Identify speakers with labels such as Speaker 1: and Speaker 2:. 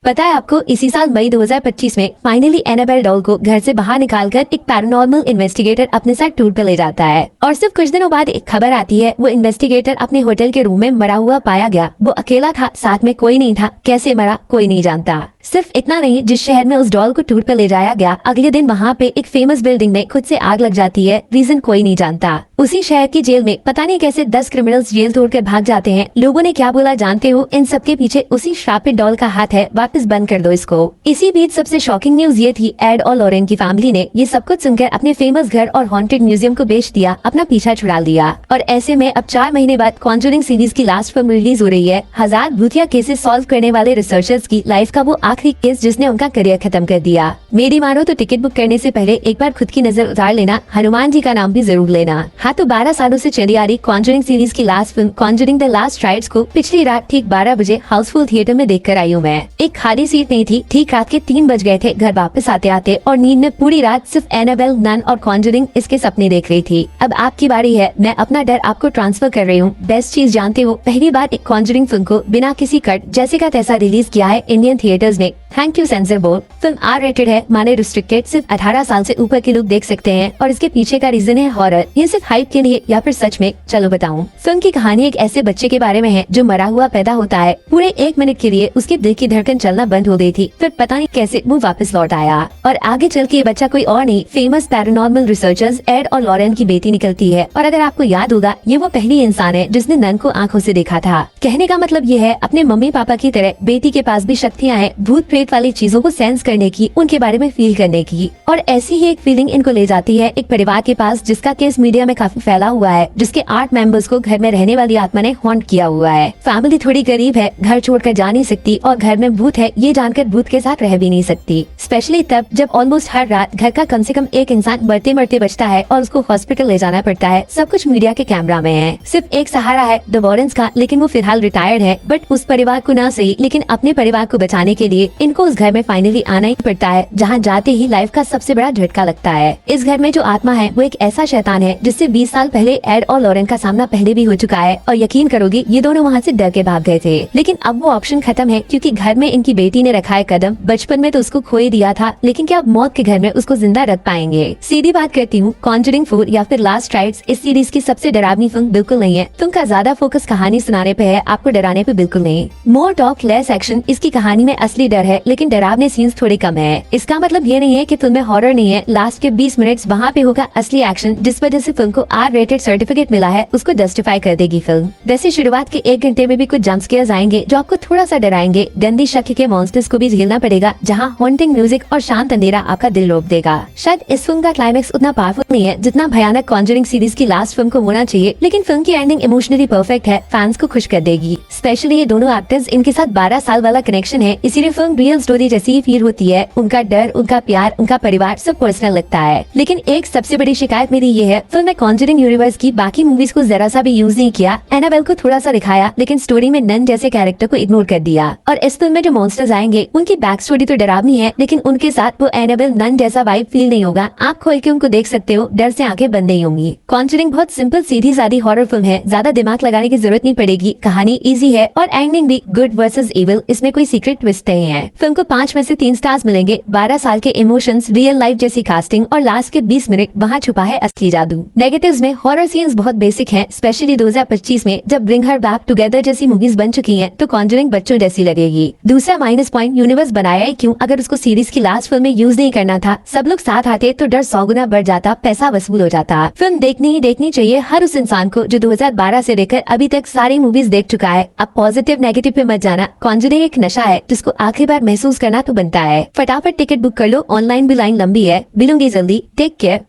Speaker 1: पता है आपको, इसी साल मई 2025 में फाइनली एनाबेल डॉल को घर से बाहर निकालकर एक पैरानॉर्मल इन्वेस्टिगेटर अपने साथ टूर पर ले जाता है। और सिर्फ कुछ दिनों बाद एक खबर आती है, वो इन्वेस्टिगेटर अपने होटल के रूम में मरा हुआ पाया गया। वो अकेला था, साथ में कोई नहीं था। कैसे मरा कोई नहीं जानता। सिर्फ इतना नहीं, जिस शहर में उस डॉल को टूर पर ले जाया गया, अगले दिन वहाँ पे एक फेमस बिल्डिंग में खुद से आग लग जाती है। रीजन कोई नहीं जानता। उसी शहर की जेल में पता नहीं कैसे 10 क्रिमिनल्स जेल तोड़कर भाग जाते हैं। लोगों ने क्या बोला जानते हो? इन सबके पीछे उसी श्रापित डॉल का हाथ है। वापस बंद कर दो इसको। इसी बीच सबसे शॉकिंग न्यूज ये थी, एड और लॉरेन की फैमिली ने ये सब कुछ सुनकर अपने फेमस घर और हॉन्टेड म्यूजियम को बेच दिया, अपना पीछा छुड़ा लिया। और ऐसे में अब 4 महीने बाद कॉन्जरिंग सीरीज की लास्ट फिल्म रिलीज हो रही है। 1000 भूतिया केसेस सॉल्व करने वाले रिसर्चर्स की लाइफ का वो आखिरी केस जिसने उनका करियर खत्म कर दिया। मेरी मानो तो टिकट बुक करने से पहले एक बार खुद की नजर उतार लेना, हनुमान जी का नाम भी जरूर लेना। हाँ, तो 12 सालों से चली आ रही कॉन्जरिंग सीरीज की last film Conjuring the last rites को पिछली रात ठीक 12 बजे हाउसफुल थिएटर में देखकर आई हूँ मैं। एक खाली सीट नहीं थी। ठीक रात के 3 बज गए थे घर वापस आते आते, और नींद में पूरी रात सिर्फ एनाबेल, नन और कॉन्जरिंग इसके सपने देख रही थी। अब आपकी बारी है। मैं अपना डर आपको ट्रांसफर कर रही हूँ। बेस्ट चीज जानते हो, पहली बार एक कॉन्जरिंग फिल्म को बिना किसी कट जैसे का तैसा रिलीज किया है इंडियन थिएटर्स ने। Thank you censor board. Film R rated है, माने रिस्ट्रिक्टेड। सिर्फ 18 साल से ऊपर के लोग देख सकते हैं, और इसके पीछे का रीजन है हॉरर। ये सिर्फ हाइप के लिए या फिर सच में? चलो बताऊं। फिल्म की कहानी एक ऐसे बच्चे के बारे में है जो मरा हुआ पैदा होता है। पूरे 1 मिनट के लिए उसके दिल की धड़कन चलना बंद हो गई थी, फिर पता नहीं कैसे वो वापस लौट आया। और आगे चल के ये बच्चा कोई और नहीं, फेमस पैरानॉर्मल रिसर्चर्स एड और लॉरेन की बेटी निकलती है। और अगर आपको याद होगा, ये वो पहली इंसान है जिसने नन को आंखों से देखा था। कहने का मतलब ये है, अपने मम्मी पापा की तरह बेटी के पास भी शक्तियाँ हैं, भूत प्रेत वाली चीजों को सेंस करने की, उनके बारे में फील करने की। और ऐसी ही एक फीलिंग इनको ले जाती है एक परिवार के पास जिसका केस मीडिया में काफी फैला हुआ है, जिसके 8 मेंबर्स को घर में रहने वाली आत्मा ने हॉन्ट किया हुआ है। फैमिली थोड़ी गरीब है, घर छोड़कर जा नहीं सकती, और घर में भूत है ये जानकर भूत के साथ रह भी नहीं सकती। स्पेशली तब जब ऑलमोस्ट हर रात घर का कम से कम एक इंसान मरते मरते बचता है और उसको हॉस्पिटल ले जाना पड़ता है। सब कुछ मीडिया के कैमरा में है। सिर्फ एक सहारा है द वॉरेंस का, लेकिन वो फिलहाल रिटायर्ड है। बट उस परिवार को ना सही, लेकिन अपने परिवार को बचाने के लिए इनको उस घर में फाइनली आना ही पड़ता है, जहाँ जाते ही लाइफ का सबसे बड़ा झटका लगता है। इस घर में जो आत्मा है वो एक ऐसा शैतान है जिससे 20 साल पहले एड और लॉरेन का सामना पहले भी हो चुका है। और यकीन करोगी, ये दोनों वहाँ से डर के भाग गए थे। लेकिन अब वो ऑप्शन खत्म है, क्योंकि घर में इनकी बेटी ने रखा है कदम। बचपन में तो उसको खो ही दिया था, लेकिन क्या अब मौत के घर में उसको जिंदा रख पाएंगे? सीधी बात करती हूँ, कॉन्जरिंग 4 या फिर लास्ट राइट्स इस सीरीज की सबसे डरावनी फिल्म बिल्कुल नहीं है। फिल्म का ज्यादा फोकस कहानी सुनाने पे है, आपको डराने पे बिल्कुल नहीं। मोर टॉक लेस एक्शन इसकी कहानी में असली डर है, लेकिन डरावने सीन्स थोड़े कम है। इसका मतलब ये नहीं है कि फिल्म में हॉरर नहीं है। लास्ट के 20 मिनट्स वहाँ पे होगा असली एक्शन, जिस वजह से फिल्म को आर रेटेड सर्टिफिकेट मिला है, उसको जस्टिफाई कर देगी फिल्म। वैसे शुरुआत के 1 घंटे में भी कुछ जंप स्केयर्स आएंगे जो आपको थोड़ा सा डराएंगे। गंदी शक्ल के मॉन्स्टर्स को भी झेलना पड़ेगा, जहाँ हॉन्टिंग म्यूजिक और शांत अंधेरा आपका दिल रोक देगा। शायद इस फिल्म का क्लाइमेक्स उतना पावरफुल नहीं है जितना भयानक कॉन्जरिंग सीरीज की लास्ट फिल्म को होना चाहिए, लेकिन फिल्म की एंडिंग इमोशनली परफेक्ट है, फैंस को खुश कर देगी। स्पेशली ये दोनों एक्टर्स, इनके साथ 12 साल वाला कनेक्शन है, इसीलिए फिल्म रियल स्टोरी जैसी ही फील होती है। उनका डर, उनका प्यार, उनका परिवार सब पर्सनल लगता है। लेकिन एक सबसे बड़ी शिकायत मेरी ये है, फिल्म में कॉन्जरिंग यूनिवर्स की बाकी मूवीज को जरा सा भी यूज नहीं किया। एनाबेल को थोड़ा सा दिखाया, लेकिन स्टोरी में नन जैसे कैरेक्टर को इग्नोर कर दिया। और इस फिल्म में जो मॉन्स्टर्स आएंगे उनकी बैक स्टोरी तो डरावनी है, लेकिन उनके साथ वो एनाबेल, नन जैसा वाइब फील नहीं होगा। आप खोल के उनको देख सकते हो, डर से आंखें बंद नहीं होंगी। कॉन्जरिंग बहुत सिंपल सीधी सादी हॉरर फिल्म है, ज्यादा दिमाग लगाने की जरूरत नहीं पड़ेगी। कहानी इजी है और एंडिंग भी गुड वर्सेस इविल, इसमें कोई सीक्रेट ट्विस्ट नहीं है। फिल्म को 5 में से 3 स्टार्स मिलेंगे। 12 साल के इमोशंस, रियल लाइफ जैसी कास्टिंग और लास्ट के 20 मिनट वहाँ छुपा है असली जादू। नेगेटिव्स में हॉरर सीन्स बहुत बेसिक हैं, स्पेशली 2025 में जब ब्रिंग हर बैक टुगेदर जैसी मूवीज बन चुकी हैं, तो कॉन्जरिंग बच्चों जैसी लगेगी। दूसरा माइनस पॉइंट, यूनिवर्स बनाया ही क्यों अगर उसको सीरीज की लास्ट फिल्म में यूज नहीं करना था? सब लोग साथ आते तो डर 100 गुना बढ़ जाता, पैसा वसूल हो जाता। फिल्म देखनी चाहिए हर उस इंसान को जो 2012 से लेकर अभी तक सारी मूवीज देख चुका है। अब पॉजिटिव नेगेटिव पे मत जाना, कॉन्जरिंग एक नशा है जिसको आखिरी बार महसूस करना तो बनता है। फटाफट टिकट बुक कर लो, ऑनलाइन भी लाइन लंबी है। मिलूंगी जल्दी, टेक केयर।